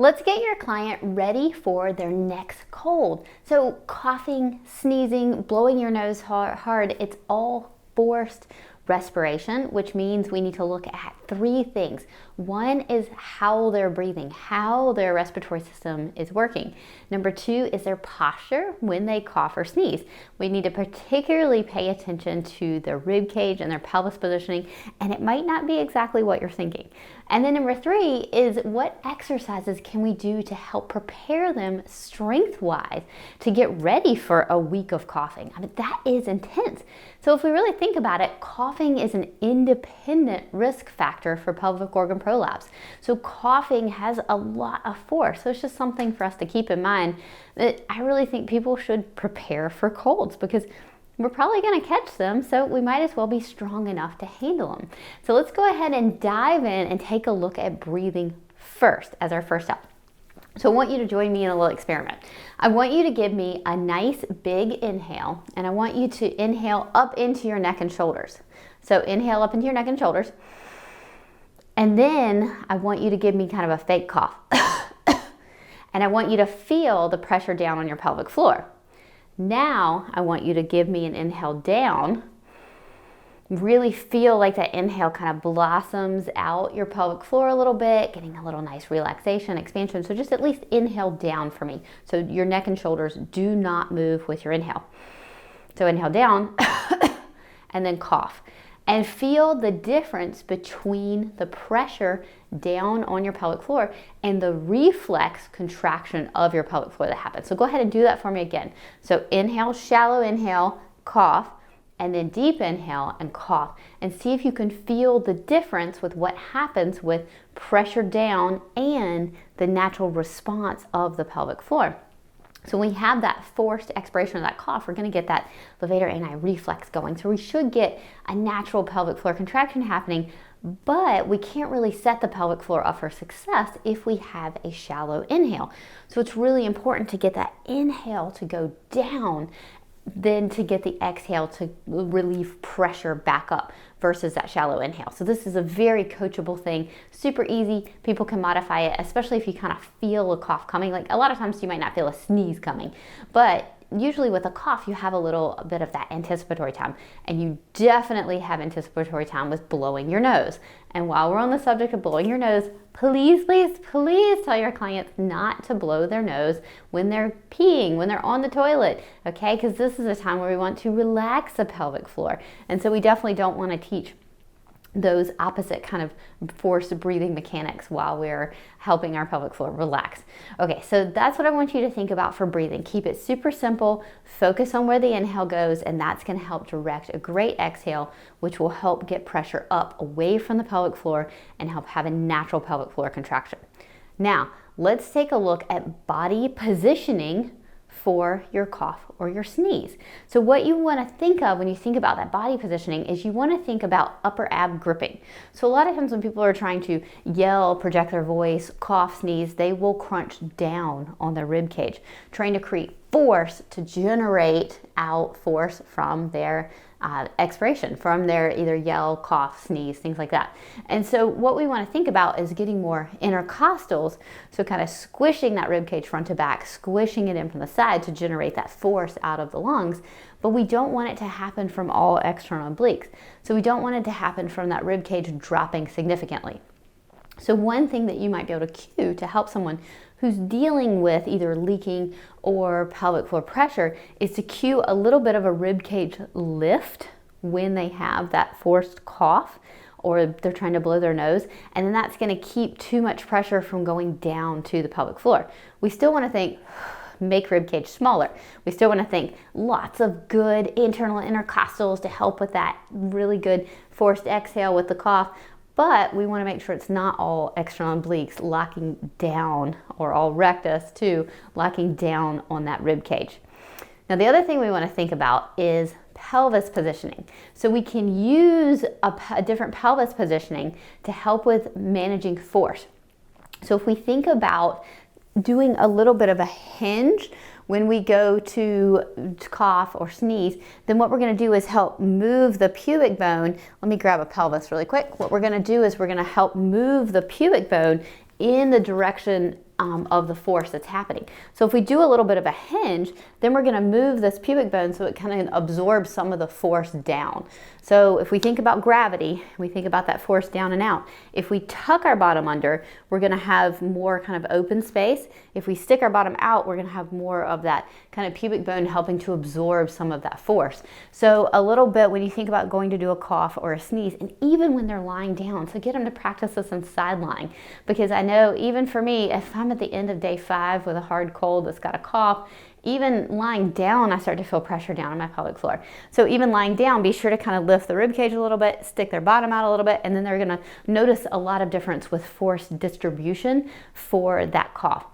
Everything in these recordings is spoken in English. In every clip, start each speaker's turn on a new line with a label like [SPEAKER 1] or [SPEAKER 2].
[SPEAKER 1] Let's get your client ready for their next cold. So coughing, sneezing, blowing your nose hard, it's all forced respiration, which means we need to look at three things. One is how they're breathing, how their respiratory system is working. Number two is their posture when they cough or sneeze. We need to particularly pay attention to their rib cage and their pelvis positioning, and it might not be exactly what you're thinking. And then number three is what exercises can we do to help prepare them strength-wise to get ready for a week of coughing. I mean, that is intense. So if we really think about it, coughing is an independent risk factor for pelvic organ prolapse. So coughing has a lot of force. So it's just something for us to keep in mind that I really think people should prepare for colds because we're probably going to catch them, so we might as well be strong enough to handle them. So let's go ahead and dive in and take a look at breathing first as our first step. So I want you to join me in a little experiment. I want you to give me a nice big inhale, and I want you to inhale up into your neck and shoulders. So inhale up into your neck and shoulders, and then I want you to give me kind of a fake cough. And I want you to feel the pressure down on your pelvic floor. Now, I want you to give me an inhale down. Really feel like that inhale kind of blossoms out your pelvic floor a little bit, getting a little nice relaxation, expansion. So just at least inhale down for me. So your neck and shoulders do not move with your inhale. So inhale down and then cough. And feel the difference between the pressure down on your pelvic floor and the reflex contraction of your pelvic floor that happens. So go ahead and do that for me again. So inhale, shallow inhale, cough, and then deep inhale and cough. And see if you can feel the difference with what happens with pressure down and the natural response of the pelvic floor. So when we have that forced expiration of that cough, we're going to get that levator ani reflex going. So we should get a natural pelvic floor contraction happening, but we can't really set the pelvic floor up for success if we have a shallow inhale. So it's really important to get that inhale to go down, then to get the exhale to relieve pressure back up versus that shallow inhale. So this is a very coachable thing, super easy. People can modify it, especially if you kind of feel a cough coming. Like a lot of times you might not feel a sneeze coming, but usually with a cough, you have a little bit of that anticipatory time, and you definitely have anticipatory time with blowing your nose. And while we're on the subject of blowing your nose, please, please, please tell your clients not to blow their nose when they're peeing, when they're on the toilet, okay? Because this is a time where we want to relax the pelvic floor. And so we definitely don't want to teach those opposite kind of forced breathing mechanics while we're helping our pelvic floor relax. Okay, so that's what I want you to think about for breathing. Keep it super simple, focus on where the inhale goes, and that's going to help direct a great exhale, which will help get pressure up away from the pelvic floor and help have a natural pelvic floor contraction. Now, let's take a look at body positioning for your cough or your sneeze. So what you want to think of when you think about that body positioning is you want to think about upper ab gripping. So a lot of times when people are trying to yell, project their voice, cough, sneeze, they will crunch down on their rib cage, trying to create force to generate out force from their expiration, from their either yell, cough, sneeze, things like that. And so what we want to think about is getting more intercostals, so kind of squishing that rib cage front to back, squishing it in from the side to generate that force out of the lungs. But we don't want it to happen from all external obliques. So we don't want it to happen from that rib cage dropping significantly. So one thing that you might be able to cue to help someone who's dealing with either leaking or pelvic floor pressure is to cue a little bit of a rib cage lift when they have that forced cough or they're trying to blow their nose, and then that's going to keep too much pressure from going down to the pelvic floor. We still want to think, make rib cage smaller. We still want to think lots of good internal intercostals to help with that really good forced exhale with the cough. But we want to make sure it's not all external obliques locking down, or all rectus too, locking down on that rib cage. Now the other thing we want to think about is pelvis positioning. So we can use a different pelvis positioning to help with managing force. So if we think about doing a little bit of a hinge when we go to cough or sneeze, then what we're going to do is help move the pubic bone. Let me grab a pelvis really quick. What we're going to do is we're going to help move the pubic bone in the direction of the force that's happening. So if we do a little bit of a hinge, then we're gonna move this pubic bone so it kind of absorbs some of the force down. So if we think about gravity, we think about that force down and out. If we tuck our bottom under, we're gonna have more kind of open space. If we stick our bottom out, we're gonna have more of that kind of pubic bone helping to absorb some of that force. So a little bit when you think about going to do a cough or a sneeze, and even when they're lying down, so get them to practice this in side lying, because I know even for me, if I'm at the end of day 5 with a hard cold that's got a cough, even lying down, I start to feel pressure down on my pelvic floor. So even lying down, be sure to kind of lift the rib cage a little bit, stick their bottom out a little bit, and then they're gonna notice a lot of difference with force distribution for that cough.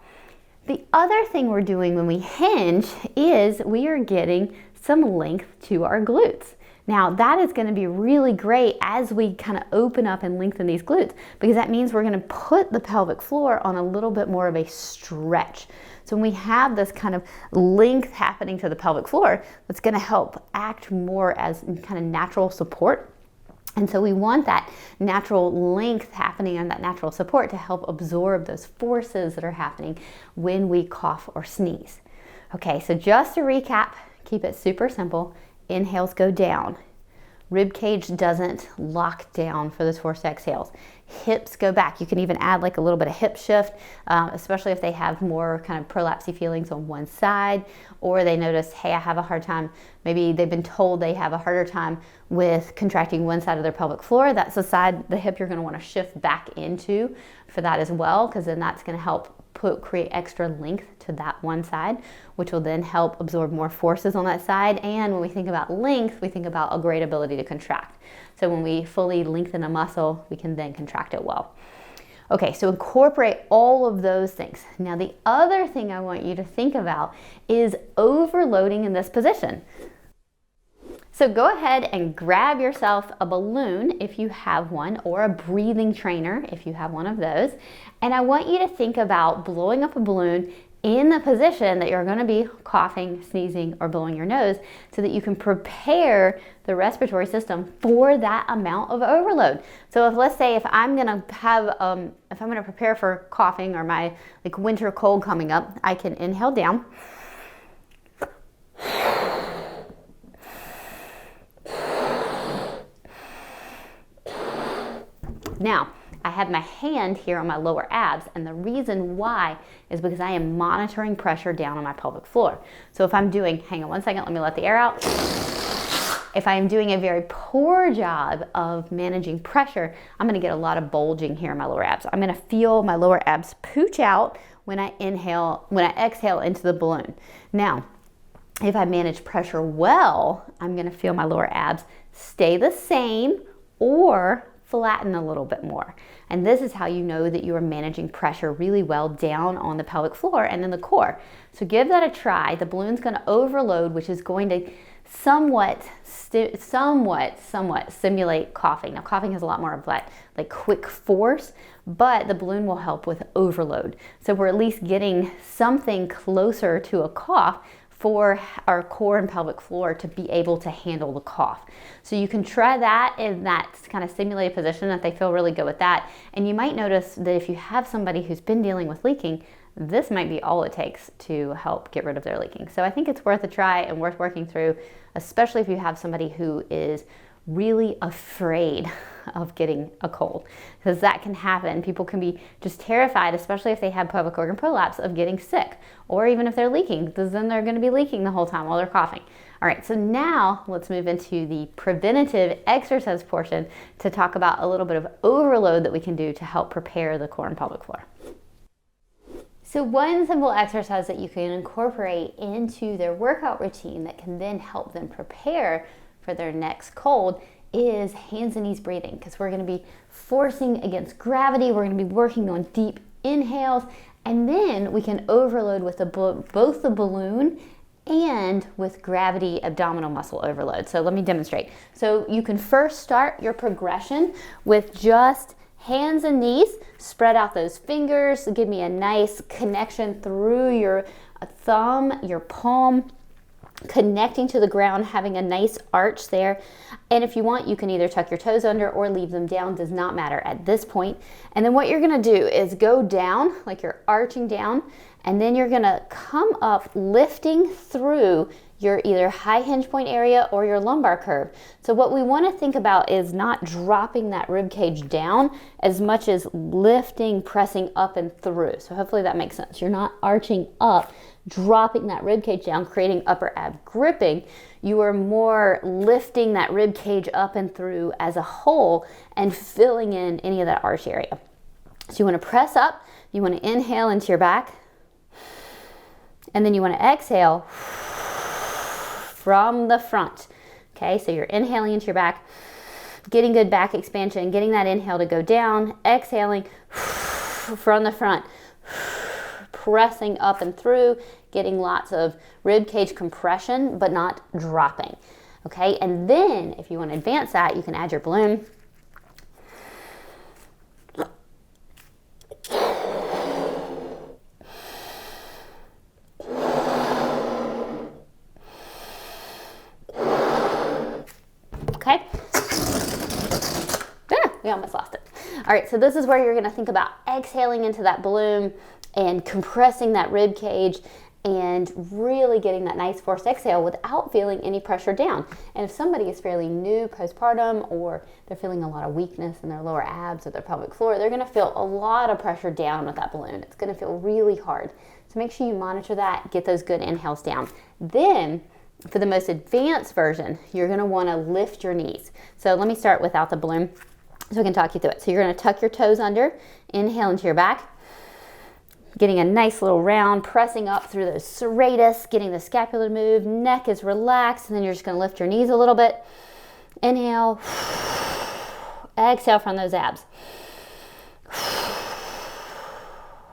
[SPEAKER 1] The other thing we're doing when we hinge is we are getting some length to our glutes. Now that is going to be really great as we kind of open up and lengthen these glutes, because that means we're going to put the pelvic floor on a little bit more of a stretch. So when we have this kind of length happening to the pelvic floor, that's going to help act more as kind of natural support. And so we want that natural length happening and that natural support to help absorb those forces that are happening when we cough or sneeze. Okay, so just to recap, keep it super simple. Inhales go down. Rib cage doesn't lock down for those forced exhales. Hips go back. You can even add like a little bit of hip shift, especially if they have more kind of prolapsey feelings on one side, or they notice, hey, I have a hard time. Maybe they've been told they have a harder time with contracting one side of their pelvic floor. That's the side, the hip you're going to want to shift back into for that as well, because then that's going to help create extra length to that one side, which will then help absorb more forces on that side. And when we think about length, we think about a great ability to contract. So when we fully lengthen a muscle, we can then contract it well. Okay, so incorporate all of those things. Now the other thing I want you to think about is overloading in this position. So go ahead and grab yourself a balloon if you have one, or a breathing trainer if you have one of those. And I want you to think about blowing up a balloon in the position that you're going to be coughing, sneezing, or blowing your nose, so that you can prepare the respiratory system for that amount of overload. So if, let's say, if I'm going to prepare for coughing or my like winter cold coming up, I can inhale down. Now, I have my hand here on my lower abs, and the reason why is because I am monitoring pressure down on my pelvic floor. So if I'm doing, hang on one second, let me let the air out. If I am doing a very poor job of managing pressure, I'm gonna get a lot of bulging here in my lower abs. I'm gonna feel my lower abs pooch out when I exhale into the balloon. Now, if I manage pressure well, I'm gonna feel my lower abs stay the same or flatten a little bit more. And this is how you know that you are managing pressure really well down on the pelvic floor and in the core. So give that a try. The balloon's going to overload, which is going to somewhat simulate coughing. Now coughing has a lot more of that like quick force, but the balloon will help with overload. So we're at least getting something closer to a cough for our core and pelvic floor to be able to handle the cough. So you can try that in that kind of simulated position if they feel really good with that. And you might notice that if you have somebody who's been dealing with leaking, this might be all it takes to help get rid of their leaking. So I think it's worth a try and worth working through, especially if you have somebody who is really afraid of getting a cold, because that can happen. People can be just terrified, especially if they have pelvic organ prolapse, of getting sick, or even if they're leaking, because then they're going to be leaking the whole time while they're coughing. All right, so now let's move into the preventative exercise portion to talk about a little bit of overload that we can do to help prepare the core and pelvic floor. So one simple exercise that you can incorporate into their workout routine that can then help them prepare for their next cold is hands and knees breathing, because we're going to be forcing against gravity. We're going to be working on deep inhales, and then we can overload with both the balloon and with gravity abdominal muscle overload. So let me demonstrate. So you can first start your progression with just hands and knees. Spread out those fingers. Give me a nice connection through your thumb, your palm, connecting to the ground, having a nice arch there. And if you want, you can either tuck your toes under or leave them down, does not matter at this point. And then what you're gonna do is go down, like you're arching down, and then you're gonna come up, lifting through your either high hinge point area or your lumbar curve. So what we wanna think about is not dropping that rib cage down as much as lifting, pressing up and through. So hopefully that makes sense. You're not arching up, dropping that rib cage down, creating upper ab gripping. You are more lifting that rib cage up and through as a whole and filling in any of that arch area. So you want to press up, you want to inhale into your back, and then you want to exhale from the front. Okay, so you're inhaling into your back, getting good back expansion, getting that inhale to go down, exhaling from the front, pressing up and through, getting lots of rib cage compression, but not dropping. Okay, and then if you want to advance that, you can add your balloon. Okay. We almost lost it. All right, so this is where you're going to think about exhaling into that balloon and compressing that rib cage and really getting that nice forced exhale without feeling any pressure down. And if somebody is fairly new postpartum, or they're feeling a lot of weakness in their lower abs or their pelvic floor, they're going to feel a lot of pressure down with that balloon. It's going to feel really hard. So make sure you monitor that, get those good inhales down. Then for the most advanced version, you're going to want to lift your knees. So let me start without the balloon so I can talk you through it. So you're going to tuck your toes under, inhale into your back, getting a nice little round, pressing up through those serratus, getting the scapula to move, neck is relaxed, and then you're just going to lift your knees a little bit. Inhale, exhale from those abs.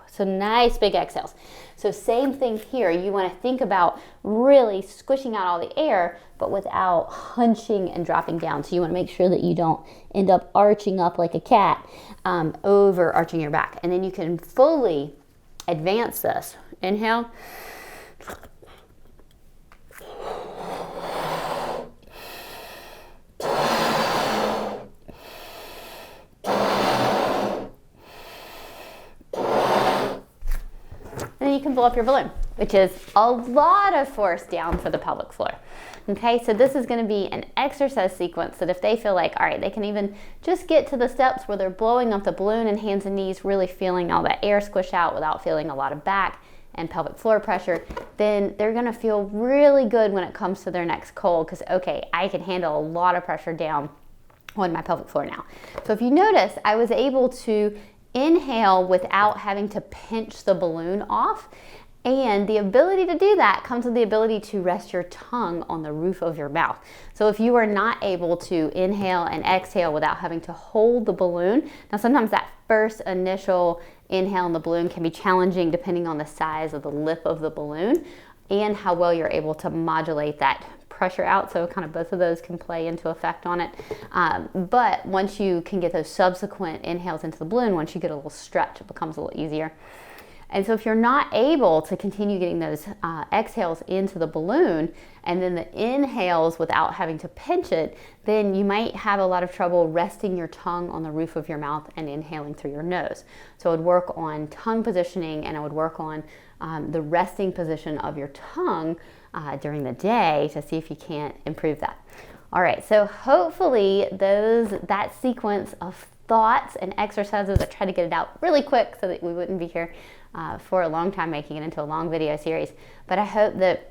[SPEAKER 1] So nice big exhales. So same thing here. You want to think about really squishing out all the air, but without hunching and dropping down. So you want to make sure that you don't end up arching up like a cat, over arching your back. And then you can fully advance this. Inhale. And then you can blow up your balloon, which is a lot of force down for the pelvic floor. Okay, so this is going to be an exercise sequence that if they feel like, all right, they can even just get to the steps where they're blowing up the balloon in hands and knees, really feeling all that air squish out without feeling a lot of back and pelvic floor pressure, then they're going to feel really good when it comes to their next cold, because, okay, I can handle a lot of pressure down on my pelvic floor now. So if you notice, I was able to inhale without having to pinch the balloon off. And the ability to do that comes with the ability to rest your tongue on the roof of your mouth. So if you are not able to inhale and exhale without having to hold the balloon, now sometimes that first initial inhale in the balloon can be challenging depending on the size of the lip of the balloon and how well you're able to modulate that pressure out. So kind of both of those can play into effect on it. But once you can get those subsequent inhales into the balloon, once you get a little stretch, it becomes a little easier. And so if you're not able to continue getting those exhales into the balloon and then the inhales without having to pinch it, then you might have a lot of trouble resting your tongue on the roof of your mouth and inhaling through your nose. So I would work on tongue positioning, and I would work on the resting position of your tongue during the day to see if you can't improve that. All right, so hopefully that sequence of thoughts and exercises, I tried to get it out really quick so that we wouldn't be here for a long time making it into a long video series. But I hope that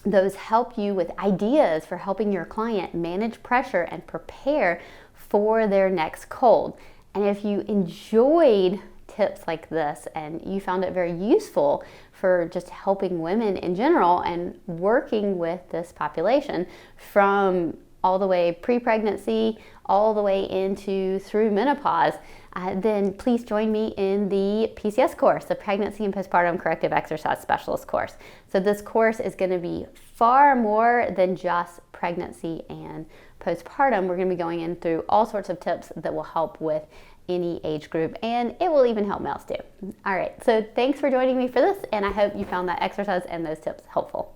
[SPEAKER 1] those help you with ideas for helping your client manage pressure and prepare for their next cold. And if you enjoyed tips like this and you found it very useful for just helping women in general and working with this population from all the way pre-pregnancy, all the way through menopause, then please join me in the PCS course, the Pregnancy and Postpartum Corrective Exercise Specialist course. So this course is going to be far more than just pregnancy and postpartum. We're going to be going in through all sorts of tips that will help with any age group, and it will even help males too. All right, so thanks for joining me for this, and I hope you found that exercise and those tips helpful.